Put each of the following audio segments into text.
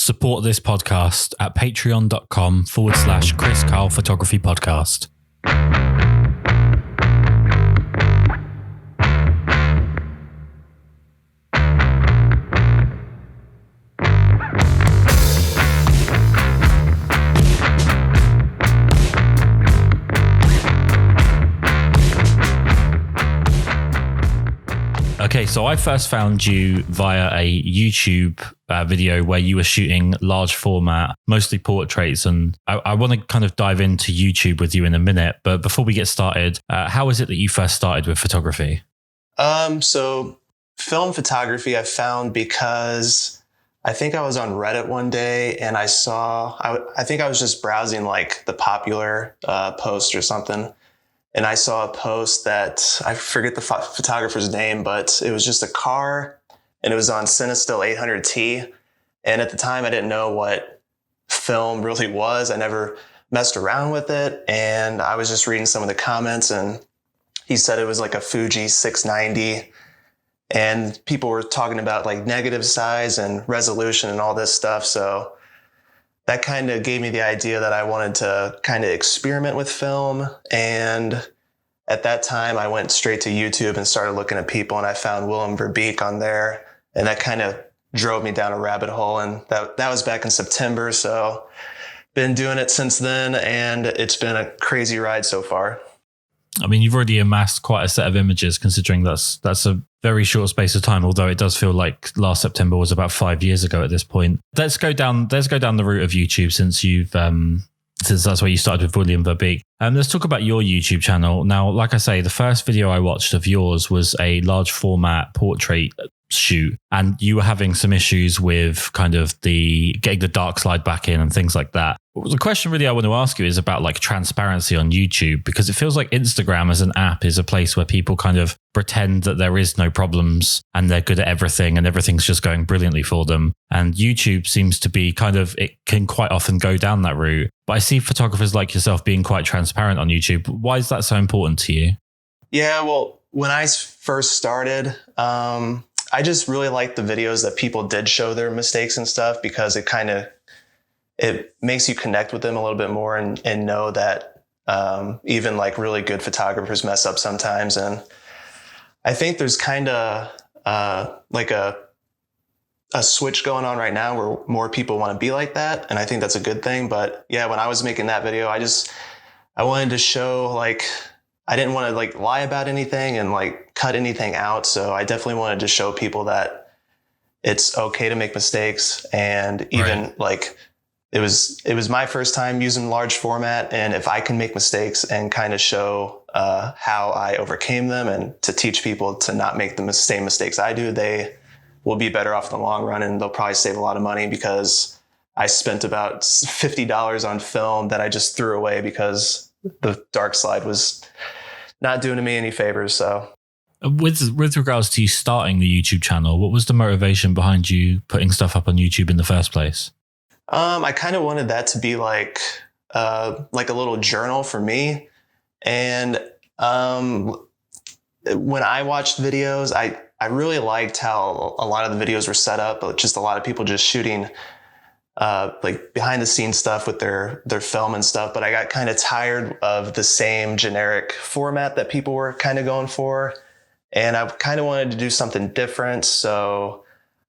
Support this podcast at patreon.com/Kris Karl Photography Podcast. Okay, so I first found you via a YouTube video where you were shooting large format, mostly portraits. And I want to kind of dive into YouTube with you in a minute. But before we get started, how is it that you first started with photography? So film photography I found because I think I was on Reddit one day and I think I was just browsing like the popular post or something. And I saw a post that I forget the photographer's name, but it was just a car and it was on Cinestill 800T. And at the time I didn't know what film really was. I never messed around with it. And I was just reading some of the comments and he said it was like a Fuji 690. And people were talking about like negative size and resolution and all this stuff. So that kind of gave me the idea that I wanted to kind of experiment with film. And at that time, I went straight to YouTube and started looking at people, and I found Willem Verbeek on there. And that kind of drove me down a rabbit hole. And that was back in September. So been doing it since then, and it's been a crazy ride so far. I mean, you've already amassed quite a set of images, considering that's a very short space of time, although it does feel like last September was about 5 years ago at this point. Let's go down the route of YouTube since that's where you started with Willem Verbeek. Let's talk about your YouTube channel. Now, like I say, the first video I watched of yours was a large format portrait shoot, and you were having some issues with kind of getting the dark slide back in and things like that. The question really I want to ask you is about like transparency on YouTube, because it feels like Instagram as an app is a place where people kind of pretend that there is no problems and they're good at everything and everything's just going brilliantly for them. And YouTube seems to be it can quite often go down that route. But I see photographers like yourself being quite transparent on YouTube. Why is that so important to you? Yeah, well, when I first started, I just really liked the videos that people did show their mistakes and stuff, because it makes you connect with them a little bit more and know that even like really good photographers mess up sometimes. And I think there's kind of like a switch going on right now where more people want to be like that. And I think that's a good thing. But yeah, when I was making that video, I wanted to show like, I didn't want to like lie about anything and like cut anything out. So I definitely wanted to show people that it's okay to make mistakes. And even like, it was my first time using large format. And if I can make mistakes and kind of show how I overcame them and to teach people to not make the same mistakes I do, they will be better off in the long run. And they'll probably save a lot of money, because I spent about $50 on film that I just threw away because the dark slide was not doing me any favors. So with regards to you starting the YouTube channel, what was the motivation behind you putting stuff up on YouTube in the first place? I kind of wanted that to be like a little journal for me. And when I watched videos, I really liked how a lot of the videos were set up, but just a lot of people just shooting like behind the scenes stuff with their film and stuff. But I got kind of tired of the same generic format that people were kind of going for. And I kind of wanted to do something different. So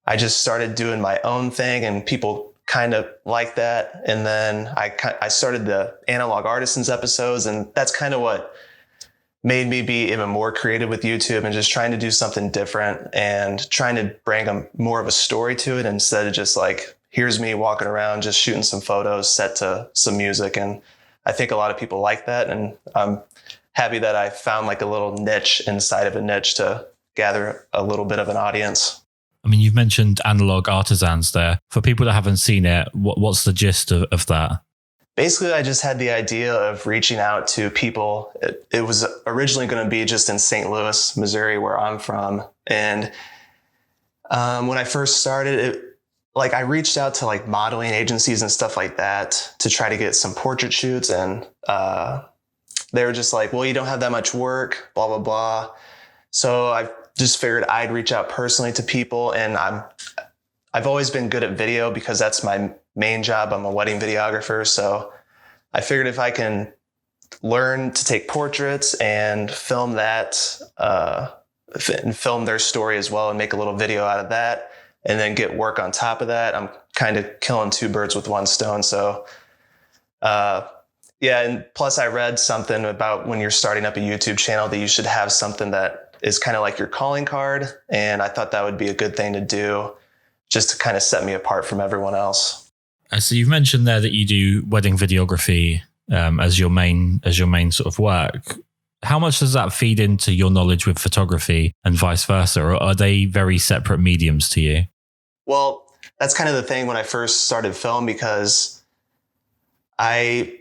I just started doing my own thing, and people kind of like that. And then I started the Analog Artisans episodes, and that's kind of what made me be even more creative with YouTube and just trying to do something different and trying to bring more of a story to it instead of just like, here's me walking around, just shooting some photos set to some music. And I think a lot of people like that. And I'm happy that I found like a little niche inside of a niche to gather a little bit of an audience. I mean, you've mentioned Analog Artisans there. For people that haven't seen it, what's the gist of that? Basically, I just had the idea of reaching out to people. It was originally going to be just in St. Louis, Missouri, where I'm from. And when I first started, I reached out to like modeling agencies and stuff like that to try to get some portrait shoots. And they were just like, well, you don't have that much work, blah, blah, blah. So I just figured I'd reach out personally to people. And I've always been good at video because that's my main job. I'm a wedding videographer. So I figured if I can learn to take portraits and film that, and film their story as well and make a little video out of that, and then get work on top of that, I'm kind of killing two birds with one stone. So, yeah. And plus I read something about when you're starting up a YouTube channel that you should have something that is kind of like your calling card. And I thought that would be a good thing to do just to kind of set me apart from everyone else. So you've mentioned there that you do wedding videography as your main sort of work. How much does that feed into your knowledge with photography and vice versa? Or are they very separate mediums to you? Well, that's kind of the thing when I first started film, because I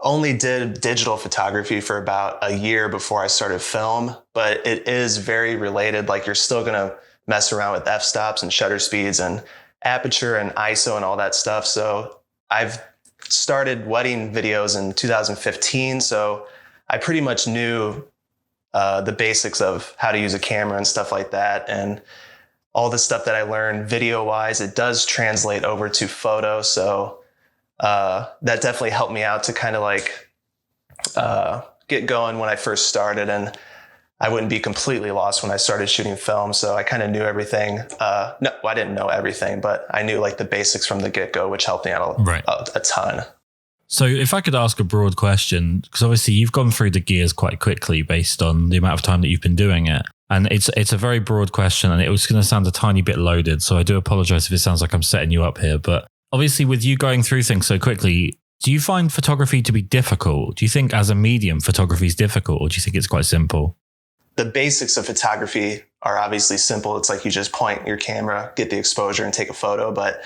only did digital photography for about a year before I started film, but it is very related. Like, you're still going to mess around with f-stops and shutter speeds and aperture and ISO and all that stuff. So I've started wedding videos in 2015. So I pretty much knew the basics of how to use a camera and stuff like that. And all the stuff that I learned video wise, it does translate over to photo. So that definitely helped me out to kind of like get going when I first started, and I wouldn't be completely lost when I started shooting film. So I kind of knew everything. No, I didn't know everything, but I knew like the basics from the get-go, which helped me out a ton. So if I could ask a broad question, because obviously you've gone through the gears quite quickly based on the amount of time that you've been doing it. And it's a very broad question, and it was going to sound a tiny bit loaded. So I do apologize if it sounds like I'm setting you up here. But obviously with you going through things so quickly, do you find photography to be difficult? Do you think as a medium, photography is difficult, or do you think it's quite simple? The basics of photography are obviously simple. It's like you just point your camera, get the exposure, and take a photo. But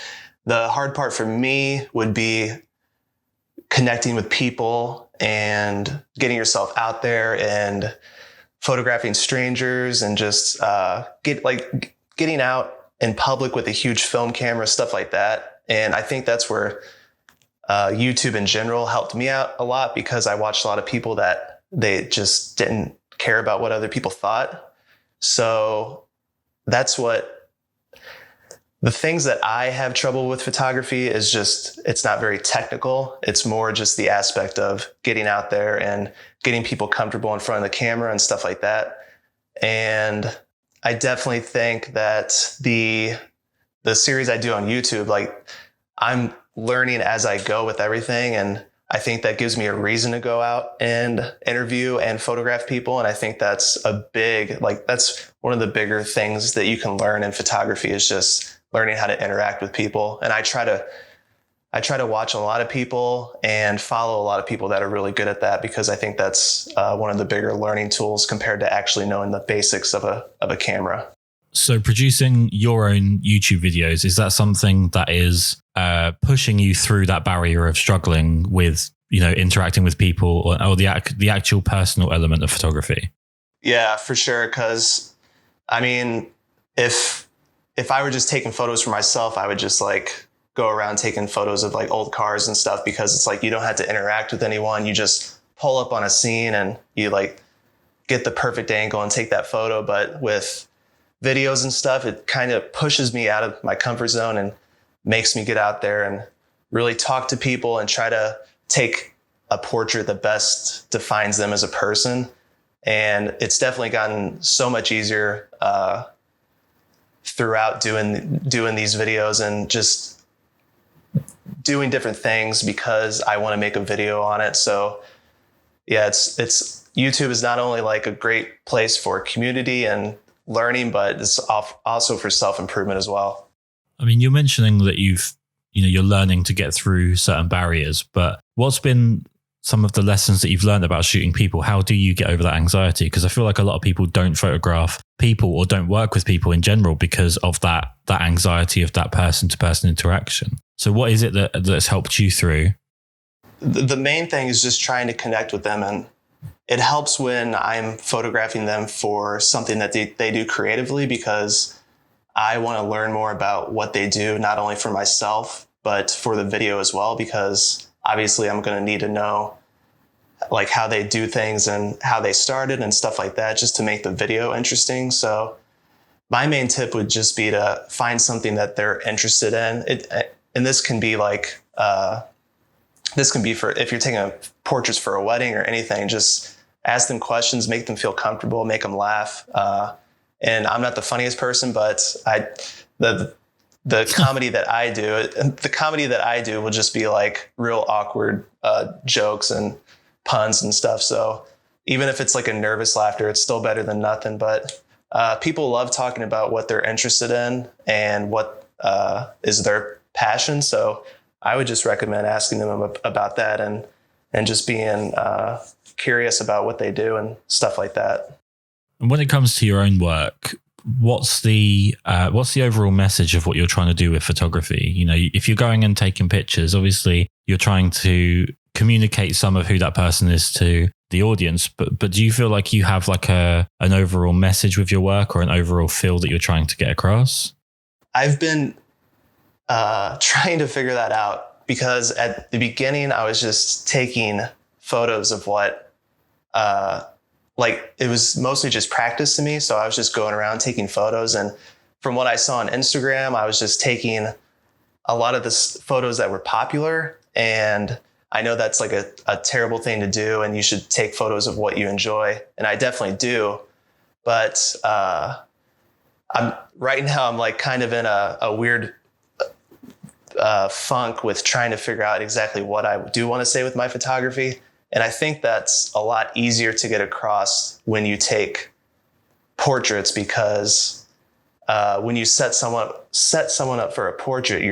the hard part for me would be connecting with people and getting yourself out there and photographing strangers, and just getting out in public with a huge film camera, stuff like that. And I think that's where YouTube in general helped me out a lot, because I watched a lot of people that they just didn't care about what other people thought. So that's what the things that I have trouble with photography is just, it's not very technical. It's more just the aspect of getting out there and getting people comfortable in front of the camera and stuff like that. And I definitely think that the series I do on YouTube, like, I'm learning as I go with everything. And I think that gives me a reason to go out and interview and photograph people. And I think that's that's one of the bigger things that you can learn in photography, is just learning how to interact with people. And I try to watch a lot of people and follow a lot of people that are really good at that, because I think that's one of the bigger learning tools compared to actually knowing the basics of a camera. So producing your own YouTube videos, is that something that is pushing you through that barrier of struggling with, interacting with people, or the actual personal element of photography? Yeah, for sure. Because I mean, if I were just taking photos for myself, I would just like go around taking photos of like old cars and stuff, because it's like you don't have to interact with anyone. You just pull up on a scene and you like get the perfect angle and take that photo. But with videos and stuff, it kind of pushes me out of my comfort zone and makes me get out there and really talk to people and try to take a portrait that best defines them as a person. And it's definitely gotten so much easier throughout doing these videos and just doing different things, because I want to make a video on it. So yeah, it's YouTube is not only like a great place for community and learning, but it's also for self-improvement as well. I mean, you're mentioning that you're learning to get through certain barriers, but what's been some of the lessons that you've learned about shooting people? How do you get over that anxiety? Because I feel like a lot of people don't photograph people or don't work with people in general because of that anxiety of that person-to-person interaction. So what is it that's helped you through? The main thing is just trying to connect with them, and it helps when I'm photographing them for something that they do creatively, because I want to learn more about what they do, not only for myself, but for the video as well, because obviously I'm going to need to know like how they do things and how they started and stuff like that, just to make the video interesting. So my main tip would just be to find something that they're interested in. And this can be like, this can be for if you're taking portraits for a wedding or anything, just ask them questions, make them feel comfortable, make them laugh. And I'm not the funniest person, but the comedy that I do will just be like real awkward jokes and puns and stuff. So even if it's like a nervous laughter, it's still better than nothing. But people love talking about what they're interested in and what is their passion. So I would just recommend asking them about that and just being curious about what they do and stuff like that. And when it comes to your own work, what's the overall message of what you're trying to do with photography? You know, if you're going and taking pictures, obviously you're trying to communicate some of who that person is to the audience, but do you feel like you have like an overall message with your work or an overall feel that you're trying to get across? I've been trying to figure that out, because at the beginning I was just taking photos of what like it was mostly just practice to me. So I was just going around taking photos, and from what I saw on Instagram, I was just taking a lot of the photos that were popular. And I know that's like a terrible thing to do, and you should take photos of what you enjoy. And I definitely do. But I'm like kind of in a weird funk with trying to figure out exactly what I do want to say with my photography. And I think that's a lot easier to get across when you take portraits, because when you set someone up for a portrait,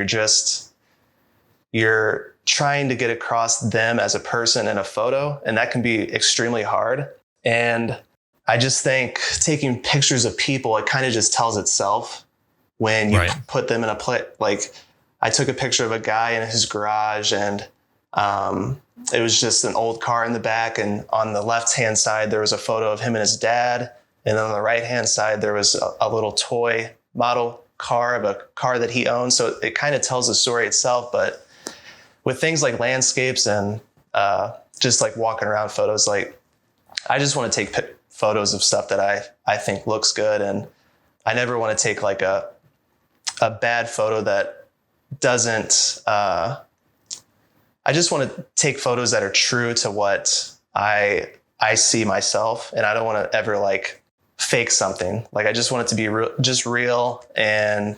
you're trying to get across them as a person in a photo, and that can be extremely hard. And I just think taking pictures of people, it kind of just tells itself when you put them in a place. Like I took a picture of a guy in his garage, and it was just an old car in the back. And on the left-hand side, there was a photo of him and his dad. And then on the right-hand side, there was a little toy model car of a car that he owned. So it kind of tells the story itself. But with things like landscapes and just like walking around photos, like I just want to take photos of stuff that I think looks good. And I never want to take like a bad photo that doesn't, I just want to take photos that are true to what I see myself. And I don't want to ever like fake something. Like I just want it to be real. And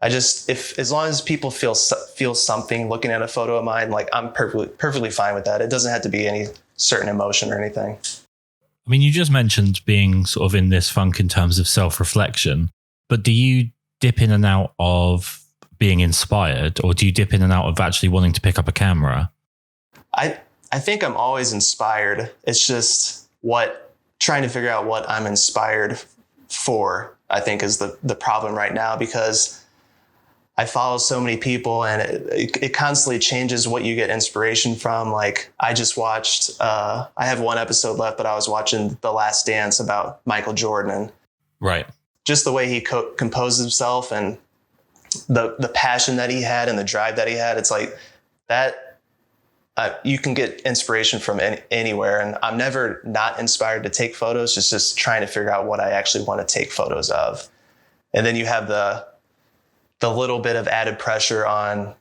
as long as people feel something looking at a photo of mine, like I'm perfectly fine with that. It doesn't have to be any certain emotion or anything. I mean, you just mentioned being sort of in this funk in terms of self-reflection, but do you dip in and out of being inspired, or do you dip in and out of actually wanting to pick up a camera? I think I'm always inspired. It's just trying to figure out what I'm inspired for, I think is the problem right now, because I follow so many people, and it constantly changes what you get inspiration from. Like I just watched, I have one episode left, but I was watching The Last Dance about Michael Jordan, and right, just the way he composed himself and the passion that he had and the drive that he had. It's like that you can get inspiration from anywhere. And I'm never not inspired to take photos, just trying to figure out what I actually want to take photos of. And then you have the little bit of added pressure on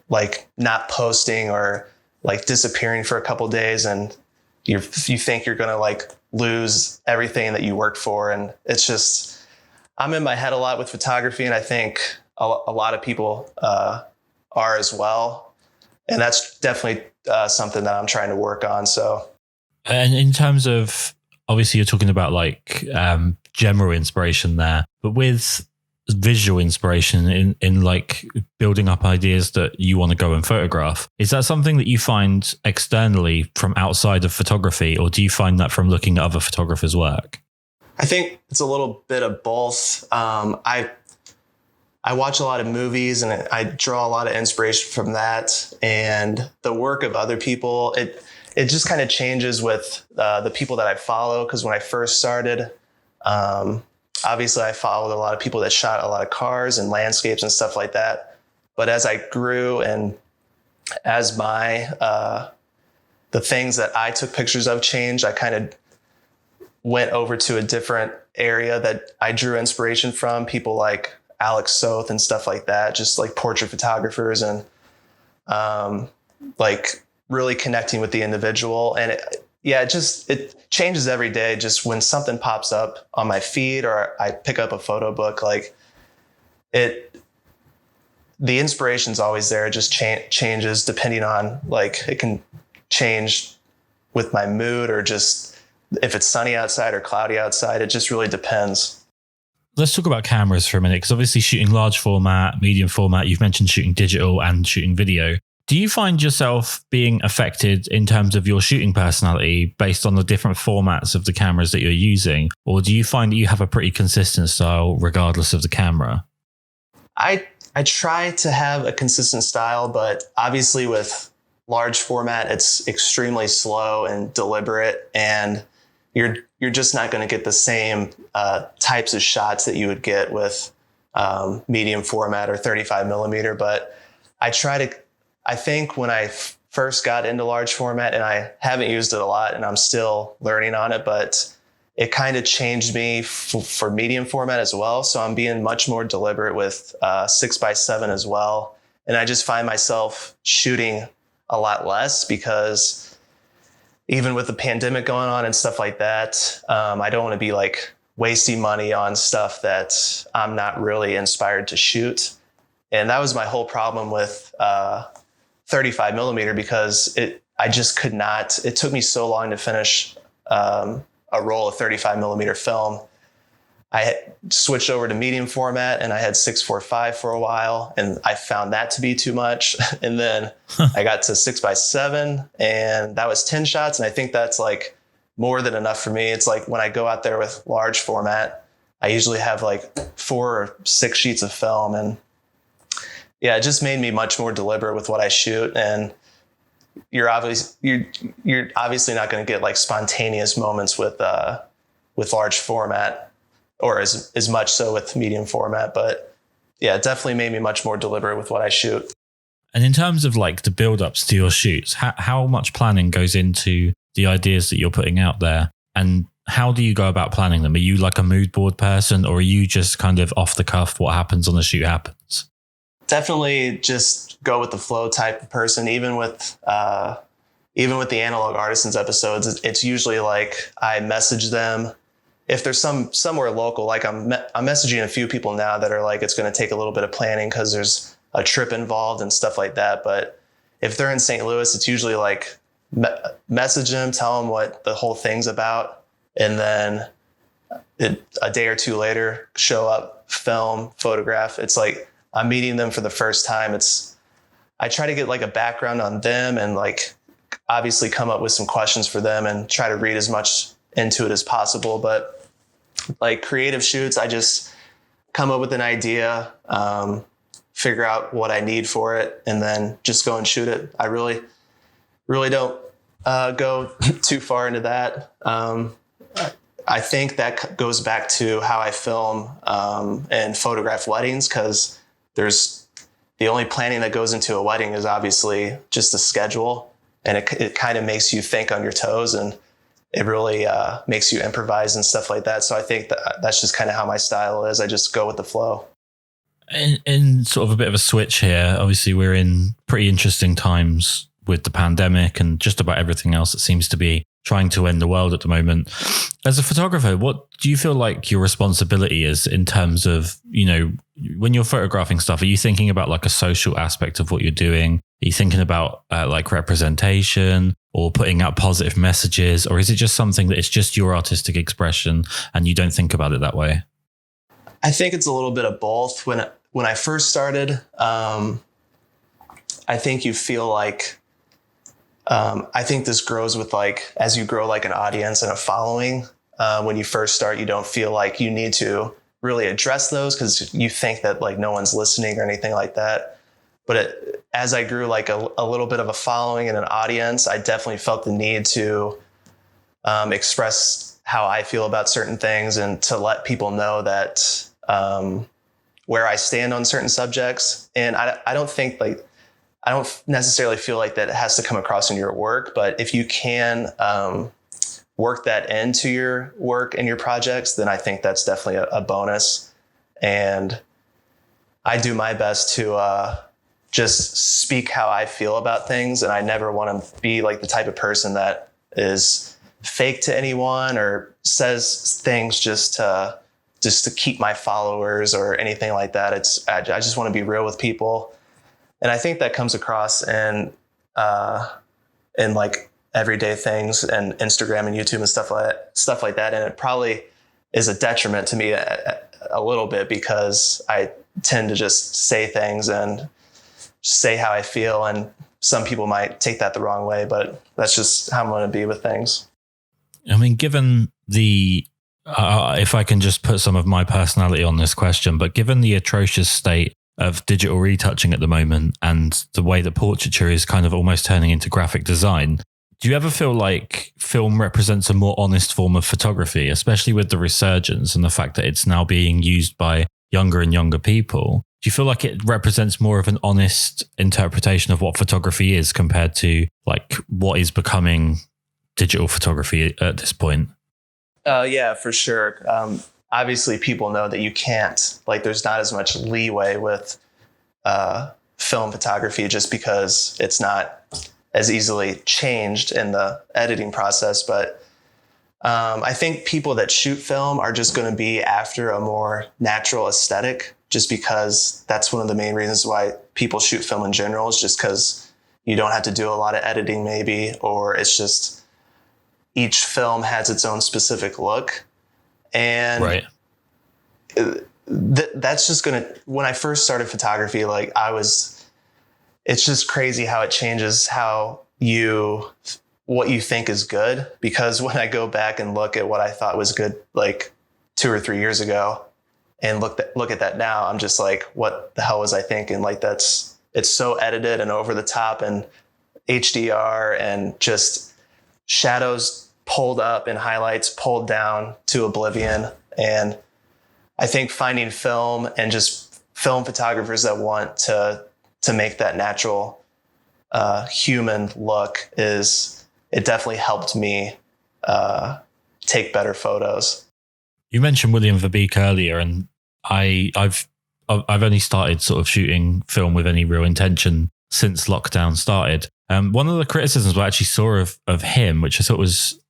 like not posting or like disappearing for a couple of days, and you think you're going to like lose everything that you worked for. And it's just, I'm in my head a lot with photography, and I think a lot of people are as well. And that's definitely something that I'm trying to work on. So, and in terms of, obviously you're talking about like general inspiration there, but with visual inspiration in like building up ideas that you want to go and photograph, is that something that you find externally from outside of photography, or do you find that from looking at other photographers' work? I think it's a little bit of both. I watch a lot of movies, and I draw a lot of inspiration from that, and the work of other people. It just kind of changes with the people that I follow. Because when I first started, obviously I followed a lot of people that shot a lot of cars and landscapes and stuff like that. But as I grew, and as my the things that I took pictures of changed, I kind of went over to a different area that I drew inspiration from, people like Alex Soth and stuff like that, just like portrait photographers, and like really connecting with the individual. And it changes every day. Just when something pops up on my feed or I pick up a photo book, like the inspiration's always there. It just changes depending on, like, it can change with my mood or just if it's sunny outside or cloudy outside. It just really depends. Let's talk about cameras for a minute, because obviously shooting large format, medium format, you've mentioned shooting digital and shooting video. Do you find yourself being affected in terms of your shooting personality based on the different formats of the cameras that you're using? Or do you find that you have a pretty consistent style regardless of the camera? I try to have a consistent style, but obviously with large format, it's extremely slow and deliberate, and you're just not going to get the same types of shots that you would get with medium format or 35 millimeter. But I think when I first got into large format, and I haven't used it a lot and I'm still learning on it, but it kind of changed me for medium format as well. So I'm being much more deliberate with 6x7 as well. And I just find myself shooting a lot less because even with the pandemic going on and stuff like that, I don't want to be like wasting money on stuff that I'm not really inspired to shoot. And that was my whole problem with 35 millimeter, because I just could not. It took me so long to finish a roll of 35 millimeter film. I had switched over to medium format and I had 645 for a while, and I found that to be too much. And then I got to 6x7 and that was 10 shots. And I think that's like more than enough for me. It's like when I go out there with large format, I usually have like 4 or 6 sheets of film, and yeah, it just made me much more deliberate with what I shoot. And you're obviously not going to get like spontaneous moments with large format, or as much so with medium format. But yeah, it definitely made me much more deliberate with what I shoot. And in terms of like the build-ups to your shoots, how much planning goes into the ideas that you're putting out there? And how do you go about planning them? Are you like a mood board person, or are you just kind of off the cuff, what happens on the shoot happens? Definitely just go with the flow type of person. Even with the Analog Artisans episodes, it's usually like I message them. If there's somewhere local, like I'm messaging a few people now that are like, it's going to take a little bit of planning because there's a trip involved and stuff like that. But if they're in St. Louis, it's usually like message them, tell them what the whole thing's about, and then a day or two later, show up, film, photograph. It's like I'm meeting them for the first time. I try to get like a background on them and like obviously come up with some questions for them and try to read as much into it as possible. But like creative shoots, I just come up with an idea, figure out what I need for it, and then just go and shoot it. I really don't go too far into that. I think that goes back to how I film and photograph weddings, because the only planning that goes into a wedding is obviously just the schedule, and it kind of makes you think on your toes, and it really makes you improvise and stuff like that. So I think that's just kind of how my style is. I just go with the flow. In sort of a bit of a switch here, obviously we're in pretty interesting times with the pandemic and just about everything else that seems to be trying to end the world at the moment. As a photographer, what do you feel like your responsibility is in terms of, when you're photographing stuff? Are you thinking about like a social aspect of what you're doing? Are you thinking about like representation or putting out positive messages? Or is it just something that it's just your artistic expression and you don't think about it that way? I think it's a little bit of both. When I first started, I think you feel like, I think this grows with like, as you grow like an audience and a following, when you first start, you don't feel like you need to really address those because you think that like no one's listening or anything like that. But as I grew like a little bit of a following and an audience, I definitely felt the need to express how I feel about certain things and to let people know that where I stand on certain subjects. And I don't necessarily feel like that has to come across in your work, but if you can work that into your work and your projects, then I think that's definitely a bonus. And I do my best to just speak how I feel about things. And I never want to be like the type of person that is fake to anyone or says things just to keep my followers or anything like that. I just want to be real with people. And I think that comes across in like everyday things and Instagram and YouTube and stuff like that. And it probably is a detriment to me a little bit, because I tend to just say things and say how I feel. And some people might take that the wrong way, but that's just how I'm going to be with things. I mean, given the, if I can just put some of my personality on this question, but given the atrocious state of digital retouching at the moment and the way that portraiture is kind of almost turning into graphic design, do you ever feel like film represents a more honest form of photography, especially with the resurgence and the fact that it's now being used by younger and younger people? Do you feel like it represents more of an honest interpretation of what photography is compared to like what is becoming digital photography at this point? Yeah, for sure. Obviously, people know that you can't, like, there's not as much leeway with film photography just because it's not as easily changed in the editing process. But I think people that shoot film are just going to be after a more natural aesthetic, just because that's one of the main reasons why people shoot film in general, is just because you don't have to do a lot of editing maybe, or it's just each film has its own specific look. And right. That's just going to, when I first started photography, it's just crazy how it changes what you think is good. Because when I go back and look at what I thought was good, like 2 or 3 years ago, and look at that now, I'm just like, what the hell was I thinking? Like, it's so edited and over the top and HDR and just shadows pulled up and highlights pulled down to oblivion. And I think finding film and just film photographers that want to make that natural human look it definitely helped me take better photos. You mentioned William Verbeek earlier, and I've only started sort of shooting film with any real intention since lockdown started. One of the criticisms I actually saw of him, which I thought was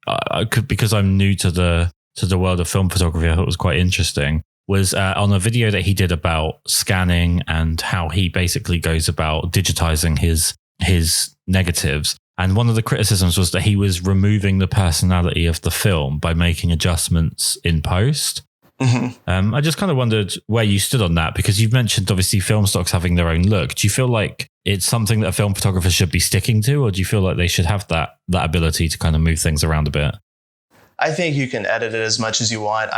because I'm new to the world of film photography, I thought was quite interesting, was on a video that he did about scanning and how he basically goes about digitizing his negatives. And one of the criticisms was that he was removing the personality of the film by making adjustments in post. Mm-hmm. I just kind of wondered where you stood on that, because you've mentioned obviously film stocks having their own look. Do you feel like it's something that a film photographer should be sticking to, or do you feel like they should have that ability to kind of move things around a bit? I think you can edit it as much as you want.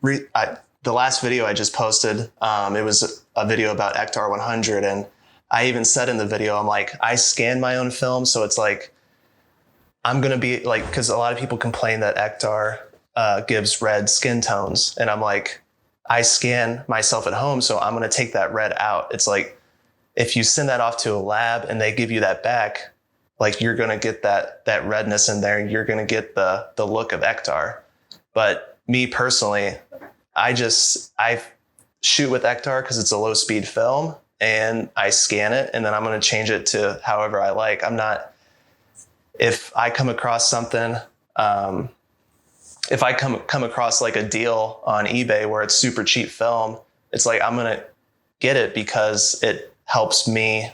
The last video I just posted, it was a video about Ektar 100, and I even said in the video, I'm like, I scan my own film, so it's like I'm gonna be like, because a lot of people complain that Ektar gives red skin tones, and I'm like, I scan myself at home, so I'm gonna take that red out. It's like, if you send that off to a lab and they give you that back, like, you're gonna get that redness in there, and you're gonna get the look of Ektar. But me personally, I shoot with Ektar because it's a low speed film, and I scan it, and then I'm going to change it to however I like. If I come across something, if I come across like a deal on eBay where it's super cheap film, it's like, I'm going to get it because it helps me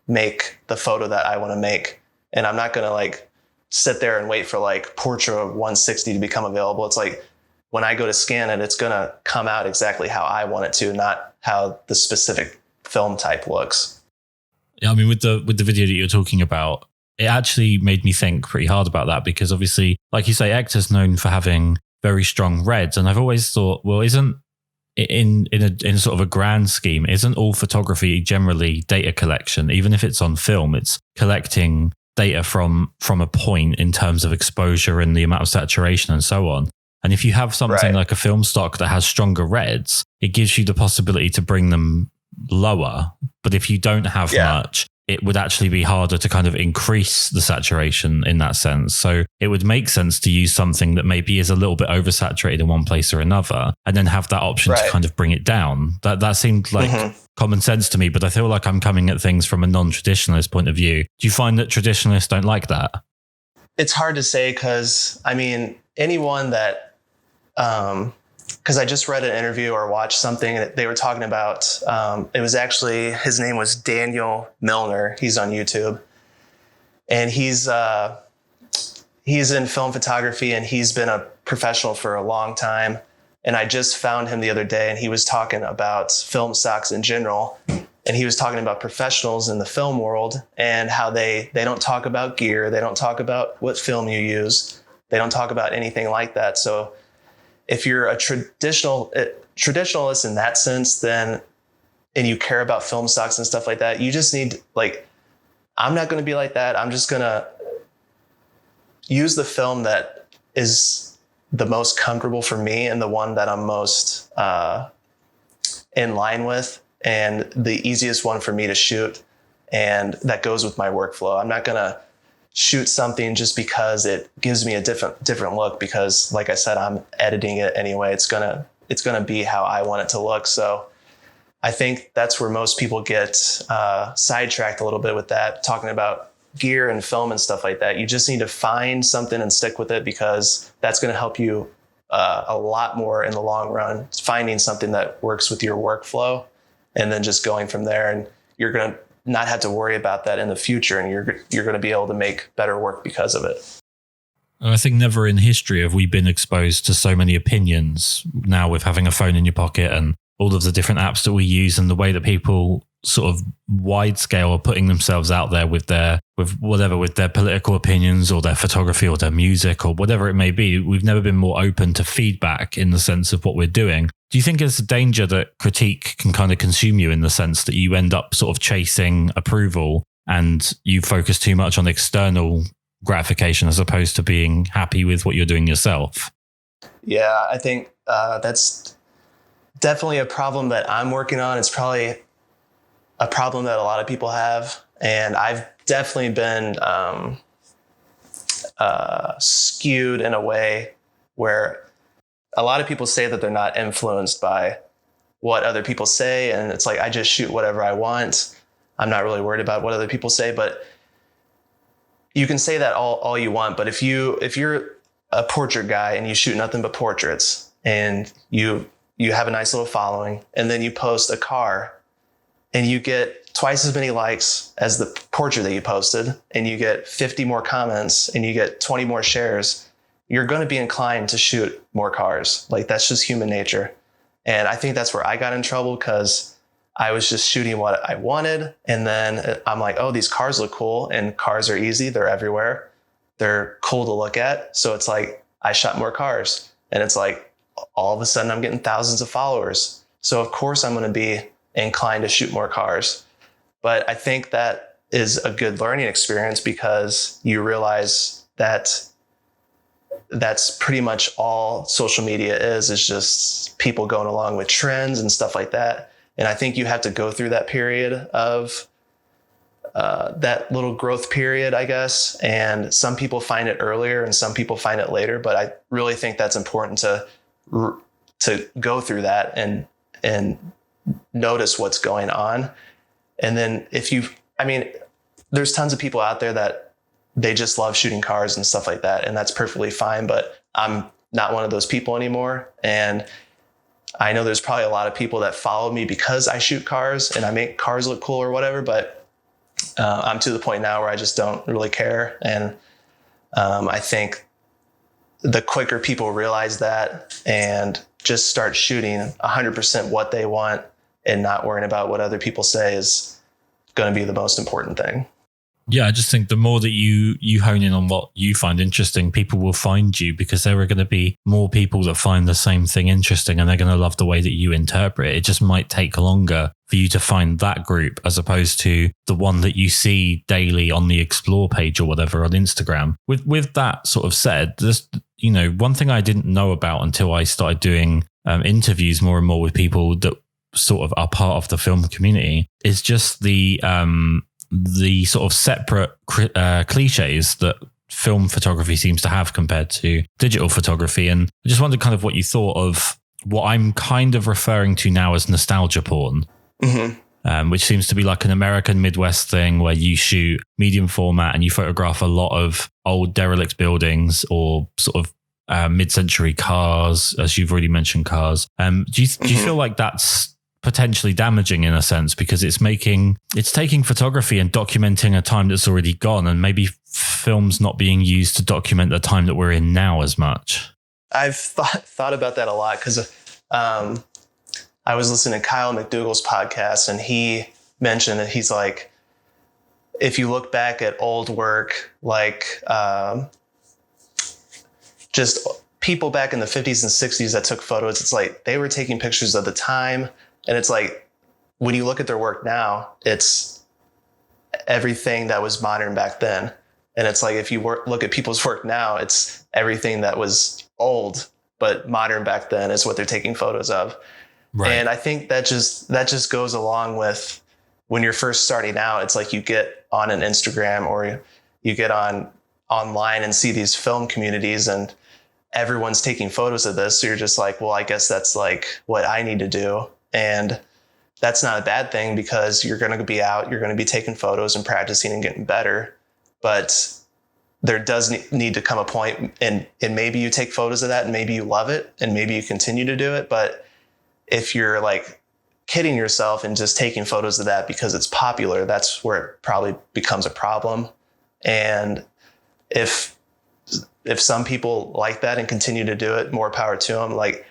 make the photo that I want to make. And I'm not going to like sit there and wait for like Portrait 160 to become available. It's like, when I go to scan it, it's going to come out exactly how I want it to, not how the specific film type looks. Yeah, I mean, with the video that you're talking about, it actually made me think pretty hard about that, because obviously, like you say, Ektar's known for having very strong reds. And I've always thought, well, isn't in sort of a grand scheme, isn't all photography generally data collection? Even if it's on film, it's collecting data from a point in terms of exposure and the amount of saturation and so on. And if you have something like a film stock that has stronger reds, it gives you the possibility to bring them lower. But if you don't have much, it would actually be harder to kind of increase the saturation in that sense. So it would make sense to use something that maybe is a little bit oversaturated in one place or another, and then have that option to kind of bring it down. That seemed like common sense to me, but I feel like I'm coming at things from a non-traditionalist point of view. Do you find that traditionalists don't like that? It's hard to say because, I mean, anyone that, because I just read an interview or watched something that they were talking about, it was actually, his name was Daniel Milner. He's on YouTube. And he's in film photography, and he's been a professional for a long time. And I just found him the other day, and he was talking about film stocks in general. And he was talking about professionals in the film world and how they don't talk about gear. They don't talk about what film you use. They don't talk about anything like that. So if you're a traditionalist in that sense, then, and you care about film stocks and stuff like that, you just need, like, I'm not going to be like that. I'm just going to use the film that is the most comfortable for me and the one that I'm most in line with, and the easiest one for me to shoot. And that goes with my workflow. I'm not going to shoot something just because it gives me a different look, because like I said, I'm editing it anyway. It's going to be how I want it to look. So I think that's where most people get sidetracked a little bit with that, talking about gear and film and stuff like that. You just need to find something and stick with it, because that's going to help you a lot more in the long run, finding something that works with your workflow and then just going from there. And you're going to not have to worry about that in the future, and you're going to be able to make better work because of it. I think never in history have we been exposed to so many opinions now, with having a phone in your pocket and all of the different apps that we use, and the way that people sort of wide scale are putting themselves out there with their political opinions or their photography or their music or whatever it may be. We've never been more open to feedback in the sense of what we're doing. Do you think it's a danger that critique can kind of consume you, in the sense that you end up sort of chasing approval and you focus too much on external gratification as opposed to being happy with what you're doing yourself? Yeah, I think that's definitely a problem that I'm working on. It's probably a problem that a lot of people have. And I've definitely been skewed in a way where a lot of people say that they're not influenced by what other people say. And it's like, I just shoot whatever I want. I'm not really worried about what other people say. But you can say that all you want. But if you're a portrait guy and you shoot nothing but portraits, and you have a nice little following, and then you post a car and you get twice as many likes as the portrait that you posted, and you get 50 more comments and you get 20 more shares, you're going to be inclined to shoot more cars. Like, that's just human nature. And I think that's where I got in trouble, because I was just shooting what I wanted. And then I'm like, oh, these cars look cool, and cars are easy. They're everywhere. They're cool to look at. So it's like, I shot more cars, and it's like, all of a sudden I'm getting thousands of followers. So of course I'm going to be inclined to shoot more cars. But I think that is a good learning experience, because you realize that that's pretty much all social media is just people going along with trends and stuff like that. And I think you have to go through that period of that little growth period, I guess. And some people find it earlier and some people find it later. But I really think that's important to go through that and notice what's going on. And then there's tons of people out there that they just love shooting cars and stuff like that. And that's perfectly fine, but I'm not one of those people anymore. And I know there's probably a lot of people that follow me because I shoot cars and I make cars look cool or whatever, but I'm to the point now where I just don't really care. And I think the quicker people realize that and just start shooting 100% what they want and not worrying about what other people say is going to be the most important thing. Yeah, I just think the more that you hone in on what you find interesting, people will find you, because there are going to be more people that find the same thing interesting, and they're going to love the way that you interpret it. It just might take longer for you to find that group as opposed to the one that you see daily on the explore page or whatever on Instagram. With that sort of said, this, one thing I didn't know about until I started doing interviews more and more with people that sort of are part of the film community is just the the sort of separate cliches that film photography seems to have compared to digital photography. And I just wondered kind of what you thought of what I'm kind of referring to now as nostalgia porn. Mm-hmm. Which seems to be like an American Midwest thing where you shoot medium format and you photograph a lot of old derelict buildings or sort of mid-century cars, as you've already mentioned, cars. Do you feel like that's potentially damaging in a sense because it's taking photography and documenting a time that's already gone, and maybe film's not being used to document the time that we're in now as much? I've thought about that a lot because I was listening to Kyle McDougall's podcast, and he mentioned that he's like, if you look back at old work, like just people back in the 50s and 60s that took photos, it's like they were taking pictures of the time. And it's like, when you look at their work now, it's everything that was modern back then. And it's like, if you look at people's work now, it's everything that was old, but modern back then is what they're taking photos of. Right. And I think that just goes along with when you're first starting out. It's like you get on an Instagram or you get online and see these film communities and everyone's taking photos of this. So you're just like, well, I guess that's like what I need to do. And that's not a bad thing because you're going to be out, you're going to be taking photos and practicing and getting better. But there does need to come a point, and maybe you take photos of that and maybe you love it and maybe you continue to do it. But if you're like kidding yourself and just taking photos of that because it's popular, that's where it probably becomes a problem. And if some people like that and continue to do it, more power to them. Like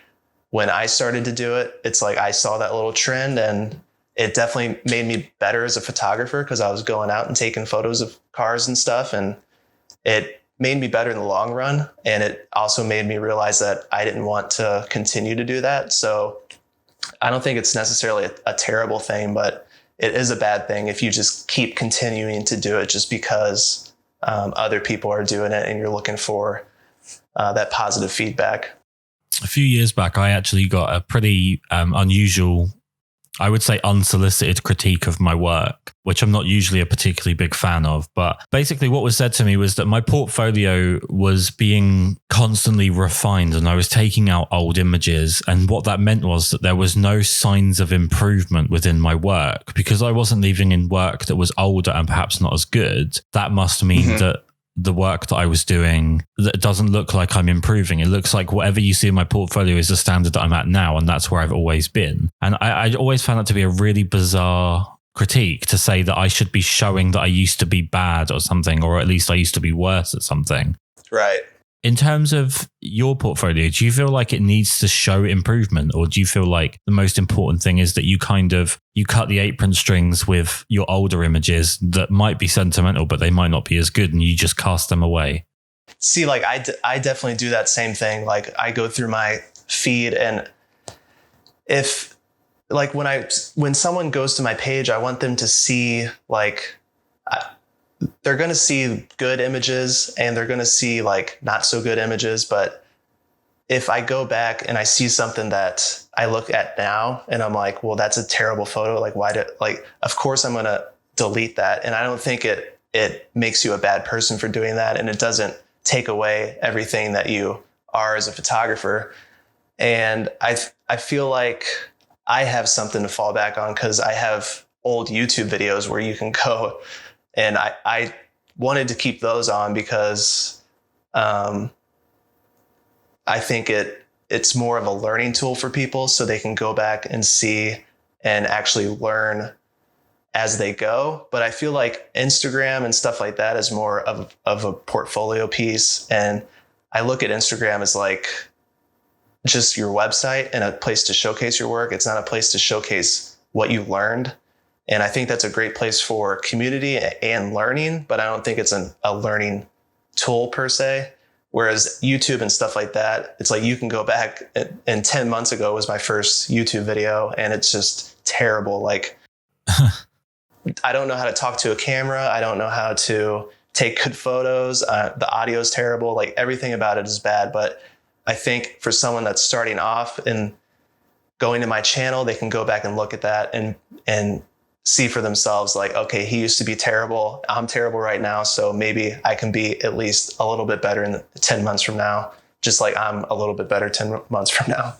when I started to do it, it's like I saw that little trend and it definitely made me better as a photographer because I was going out and taking photos of cars and stuff. And it made me better in the long run. And it also made me realize that I didn't want to continue to do that. So I don't think it's necessarily a terrible thing, but it is a bad thing if you just keep continuing to do it just because other people are doing it and you're looking for that positive feedback. A few years back, I actually got a pretty unusual, I would say unsolicited critique of my work, which I'm not usually a particularly big fan of. But basically what was said to me was that my portfolio was being constantly refined and I was taking out old images. And what that meant was that there was no signs of improvement within my work because I wasn't leaving in work that was older and perhaps not as good. That must mean that the work that I was doing, that doesn't look like I'm improving. It looks like whatever you see in my portfolio is the standard that I'm at now. And that's where I've always been. And I always found that to be a really bizarre critique to say that I should be showing that I used to be bad or something, or at least I used to be worse at something. Right. In terms of your portfolio, do you feel like it needs to show improvement, or do you feel like the most important thing is that you cut the apron strings with your older images that might be sentimental, but they might not be as good and you just cast them away? See, like I definitely do that same thing. Like I go through my feed, and if like when someone goes to my page, I want them to see like, they're going to see good images and they're going to see like not so good images. But if I go back and I see something that I look at now and I'm like, well, that's a terrible photo. Like of course I'm going to delete that. And I don't think it makes you a bad person for doing that. And it doesn't take away everything that you are as a photographer. And I feel like I have something to fall back on because I have old YouTube videos where you can go. And I wanted to keep those on because I think it's more of a learning tool for people so they can go back and see and actually learn as they go. But I feel like Instagram and stuff like that is more of a portfolio piece. And I look at Instagram as like just your website and a place to showcase your work. It's not a place to showcase what you learned. And I think that's a great place for community and learning, but I don't think it's a learning tool per se. Whereas YouTube and stuff like that, it's like you can go back and 10 months ago was my first YouTube video and it's just terrible. Like I don't know how to talk to a camera. I don't know how to take good photos. The audio is terrible. Like everything about it is bad. But I think for someone that's starting off and going to my channel, they can go back and look at that and see for themselves, like, okay, he used to be terrible. I'm terrible right now. So maybe I can be at least a little bit better in 10 months from now, just like I'm a little bit better 10 months from now.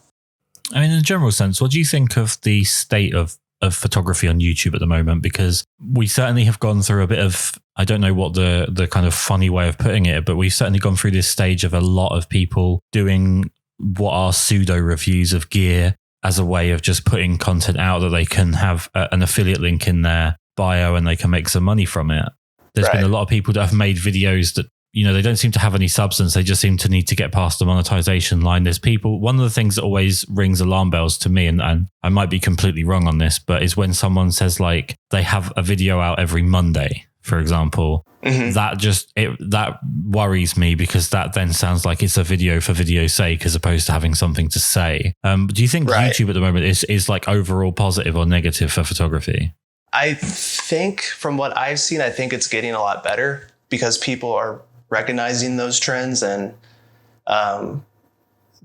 I mean, in a general sense, what do you think of the state of photography on YouTube at the moment? Because we certainly have gone through a bit of, I don't know what the kind of funny way of putting it, but we've certainly gone through this stage of a lot of people doing what are pseudo reviews of gear as a way of just putting content out that they can have an affiliate link in their bio and they can make some money from it. There's been a lot of people that have made videos that, you know, they don't seem to have any substance. They just seem to need to get past the monetization line. There's people, one of the things that always rings alarm bells to me, and I might be completely wrong on this, but is when someone says like they have a video out every Monday, for example. That worries me, because that then sounds like it's a video for video's sake as opposed to having something to say. Do you think YouTube at the moment is like overall positive or negative for photography? I think from what I've seen, I think it's getting a lot better because people are recognizing those trends and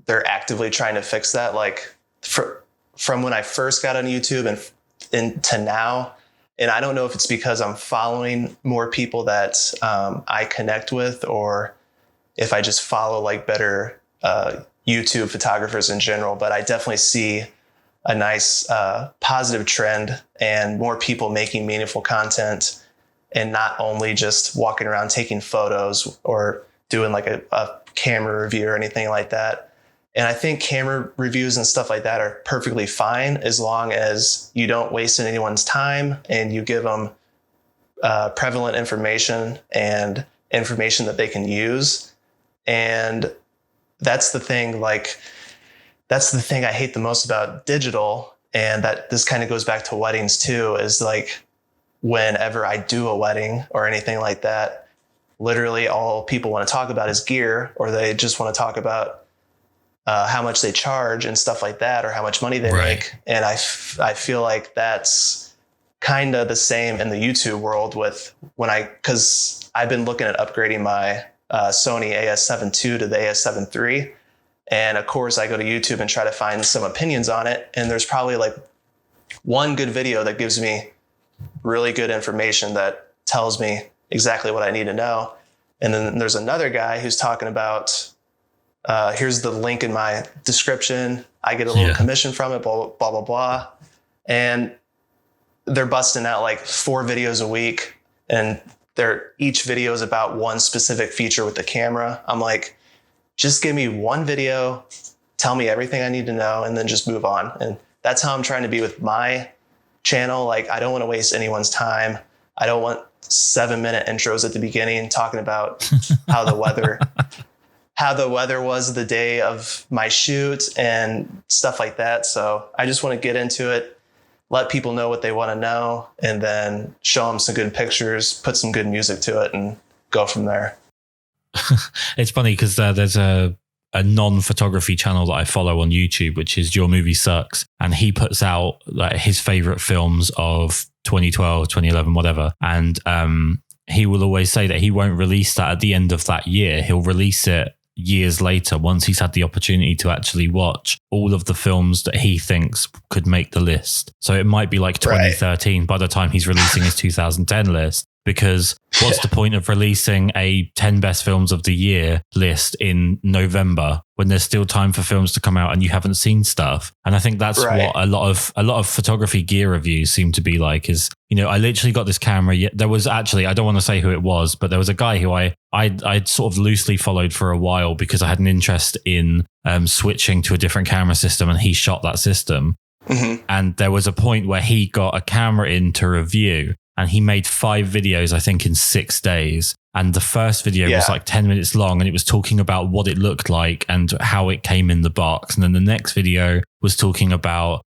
they're actively trying to fix that. Like from when I first got on YouTube and to now. And I don't know if it's because I'm following more people that I connect with, or if I just follow like better YouTube photographers in general, but I definitely see a nice positive trend and more people making meaningful content and not only just walking around taking photos or doing like a camera review or anything like that. And I think camera reviews and stuff like that are perfectly fine as long as you don't waste anyone's time and you give them prevalent information and information that they can use. And that's the thing, that's the thing I hate the most about digital. And that this kind of goes back to weddings too, is like whenever I do a wedding or anything like that, literally all people want to talk about is gear, or they just want to talk about how much they charge and stuff like that, or how much money they make. And I feel like that's kind of the same in the YouTube world with because I've been looking at upgrading my Sony AS7 II to the AS7 III. And of course I go to YouTube and try to find some opinions on it. And there's probably like one good video that gives me really good information that tells me exactly what I need to know. And then there's another guy who's talking about, here's the link in my description. I get a little commission from it, blah, blah, blah, blah. And they're busting out like 4 videos a week. And each video is about one specific feature with the camera. I'm like, just give me one video, tell me everything I need to know, and then just move on. And that's how I'm trying to be with my channel. Like, I don't want to waste anyone's time. I don't want 7-minute intros at the beginning talking about how the weather was the day of my shoot and stuff like that. So I just want to get into it, let people know what they want to know, and then show them some good pictures, put some good music to it, and go from there. It's funny because there's a non-photography channel that I follow on YouTube, which is Your Movie Sucks. And he puts out like his favorite films of 2012, 2011, whatever. And he will always say that he won't release that at the end of that year. He'll release it years later, once he's had the opportunity to actually watch all of the films that he thinks could make the list. So it might be like 2013 by the time he's releasing his 2010 list. Because what's the point of releasing a 10 best films of the year list in November when there's still time for films to come out and you haven't seen stuff? And I think that's what a lot of photography gear reviews seem to be like, is, you know, I literally got this camera. There was actually, I don't want to say who it was, but there was a guy who I'd sort of loosely followed for a while because I had an interest in switching to a different camera system, and he shot that system. Mm-hmm. And there was a point where he got a camera in to review, and he made 5 videos, I think, in 6 days. And the first video was like 10 minutes long, and it was talking about what it looked like and how it came in the box. And then the next video was talking about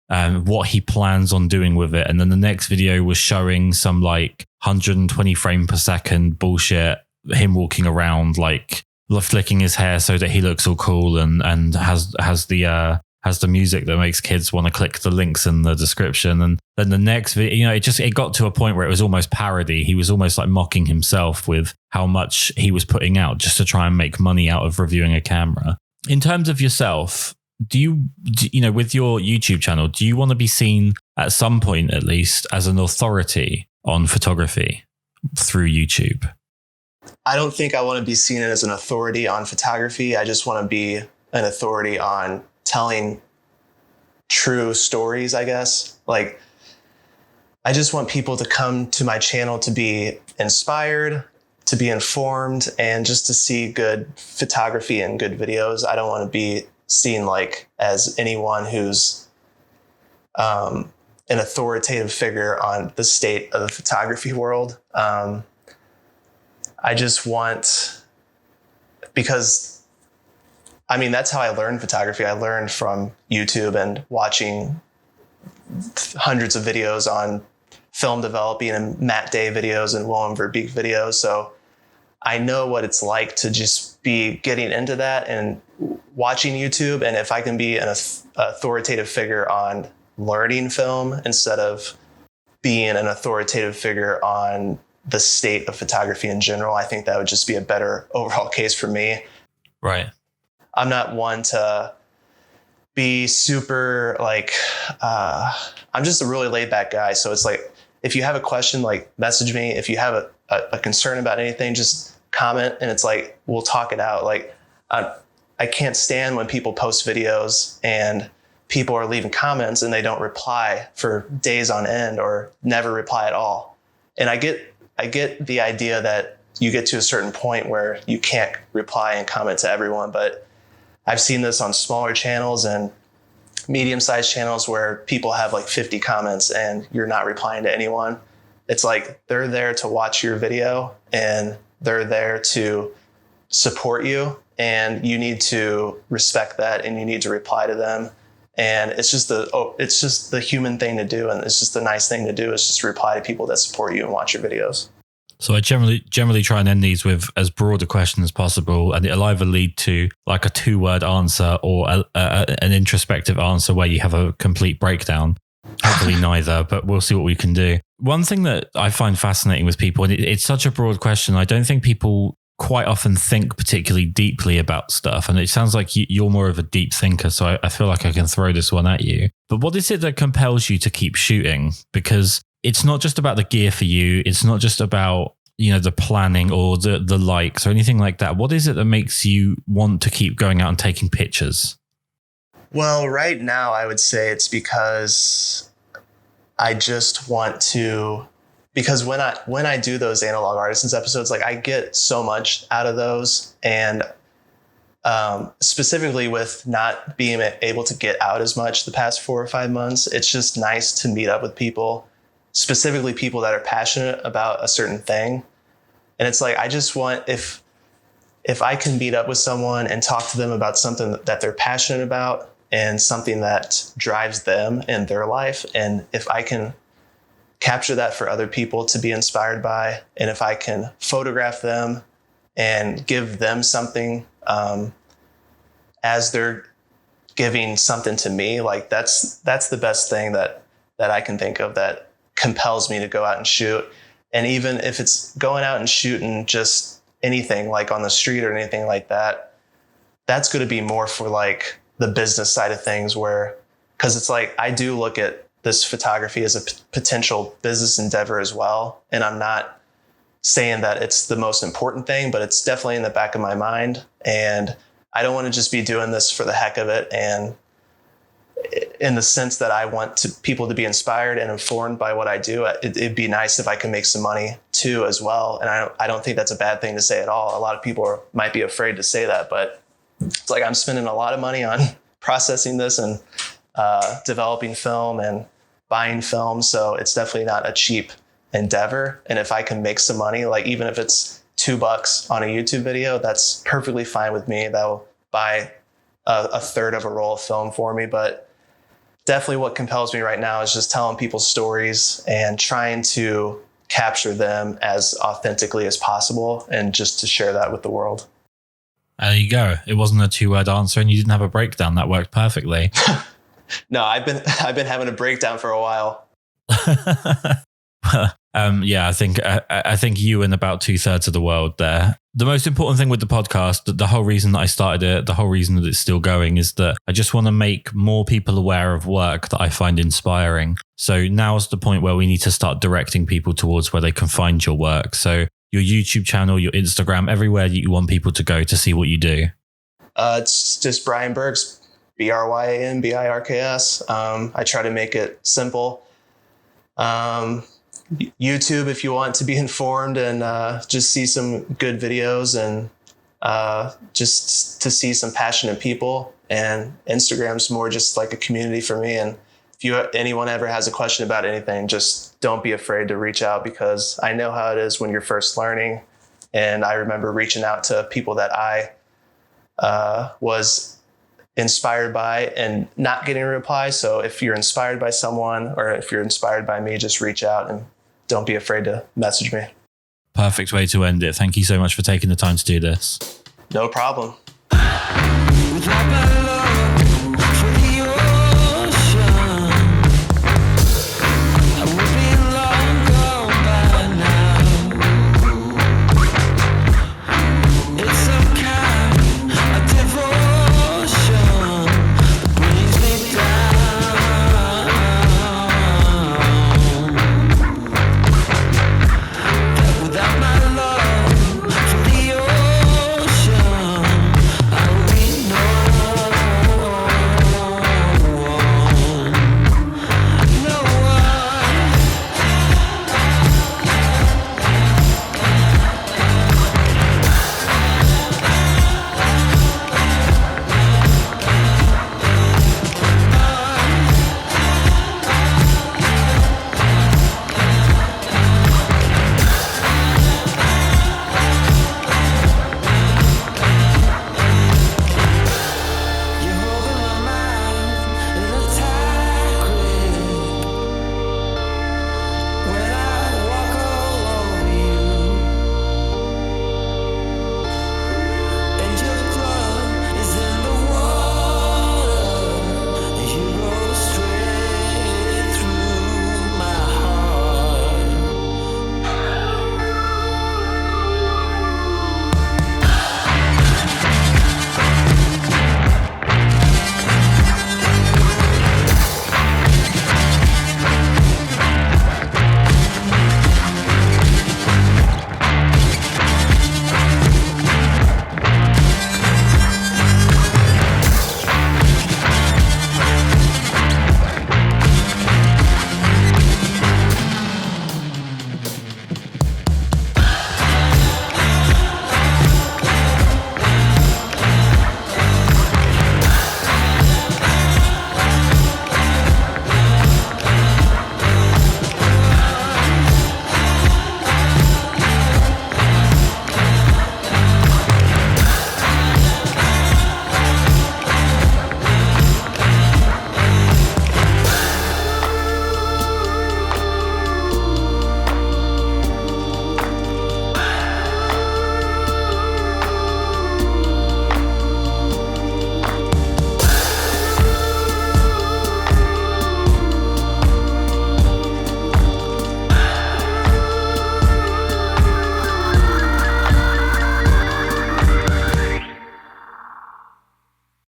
what he plans on doing with it. And then the next video was showing some like 120 frame per second bullshit, him walking around like flicking his hair so that he looks all cool and has the music that makes kids want to click the links in the description. And then the next video, you know, it got to a point where it was almost parody. He was almost like mocking himself with how much he was putting out just to try and make money out of reviewing a camera. In terms of yourself, do you know, with your YouTube channel, do you want to be seen at some point, at least, as an authority on photography through YouTube? I don't think I want to be seen as an authority on photography. I just want to be an authority on telling true stories, I guess. Like, I just want people to come to my channel to be inspired, to be informed, and just to see good photography and good videos. I don't want to be seen like as anyone who's an authoritative figure on the state of the photography world. I just want, because I mean, that's how I learned photography. I learned from YouTube and watching hundreds of videos on film developing and Matt Day videos and Willem Verbeek videos. So I know what it's like to just be getting into that and watching YouTube. And if I can be an authoritative figure on learning film instead of being an authoritative figure on the state of photography in general, I think that would just be a better overall case for me. Right. I'm not one to be super like, I'm just a really laid back guy. So it's like, if you have a question, like message me. If you have a concern about anything, just comment, and it's like, we'll talk it out. Like, I can't stand when people post videos and people are leaving comments and they don't reply for days on end or never reply at all. And I get the idea that you get to a certain point where you can't reply and comment to everyone, but I've seen this on smaller channels and medium-sized channels where people have like 50 comments and you're not replying to anyone. It's like they're there to watch your video and they're there to support you, and you need to respect that and you need to reply to them. And it's just the human thing to do, and it's just the nice thing to do is just reply to people that support you and watch your videos. So I generally try and end these with as broad a question as possible, and it'll either lead to like a 2-word answer or an introspective answer where you have a complete breakdown. Hopefully neither, but we'll see what we can do. One thing that I find fascinating with people, and it's such a broad question, I don't think people quite often think particularly deeply about stuff. And it sounds like you're more of a deep thinker, so I feel like I can throw this one at you. But what is it that compels you to keep shooting? Because it's not just about the gear for you. It's not just about, the planning or the likes or anything like that. What is it that makes you want to keep going out and taking pictures? Well, right now I would say it's because I just want to, because when I do those Analog Artisans episodes, like I get so much out of those, and specifically with not being able to get out as much the past 4 or 5 months, it's just nice to meet up with people, specifically people that are passionate about a certain thing. And it's like, I just want, if I can meet up with someone and talk to them about something that they're passionate about and something that drives them in their life, and if I can capture that for other people to be inspired by, and if I can photograph them and give them something as they're giving something to me, like that's the best thing that I can think of that compels me to go out and shoot. And even if it's going out and shooting just anything like on the street or anything like that, that's going to be more for like the business side of things, where, because it's like I do look at this photography as a potential business endeavor as well. And I'm not saying that it's the most important thing, but it's definitely in the back of my mind. And I don't want to just be doing this for the heck of it, and in the sense that I want people to be inspired and informed by what I do. It'd be nice if I can make some money too as well. And I don't think that's a bad thing to say at all. A lot of people might be afraid to say that, but it's like I'm spending a lot of money on processing this and developing film and buying film. So it's definitely not a cheap endeavor. And if I can make some money, like even if it's $2 on a YouTube video, that's perfectly fine with me. That'll buy a third of a roll of film for me. But definitely what compels me right now is just telling people stories and trying to capture them as authentically as possible, and just to share that with the world. There you go. It wasn't a 2-word answer, and you didn't have a breakdown. That worked perfectly. No, I've been having a breakdown for a while. Yeah, I think you and about 2/3 of the world there. The most important thing with the podcast, the whole reason that I started it, the whole reason that it's still going, is that I just want to make more people aware of work that I find inspiring. So now's the point where we need to start directing people towards where they can find your work. So your YouTube channel, your Instagram, everywhere that you want people to go to see what you do. It's just Bryan Birks, BryanBirks. I try to make it simple. YouTube, if you want to be informed and just see some good videos and just to see some passionate people. And Instagram's more just like a community for me. And if anyone ever has a question about anything, just don't be afraid to reach out, because I know how it is when you're first learning. And I remember reaching out to people that I was inspired by and not getting a reply. So if you're inspired by someone, or if you're inspired by me, just reach out and don't be afraid to message me. Perfect way to end it. Thank you so much for taking the time to do this. No problem. With my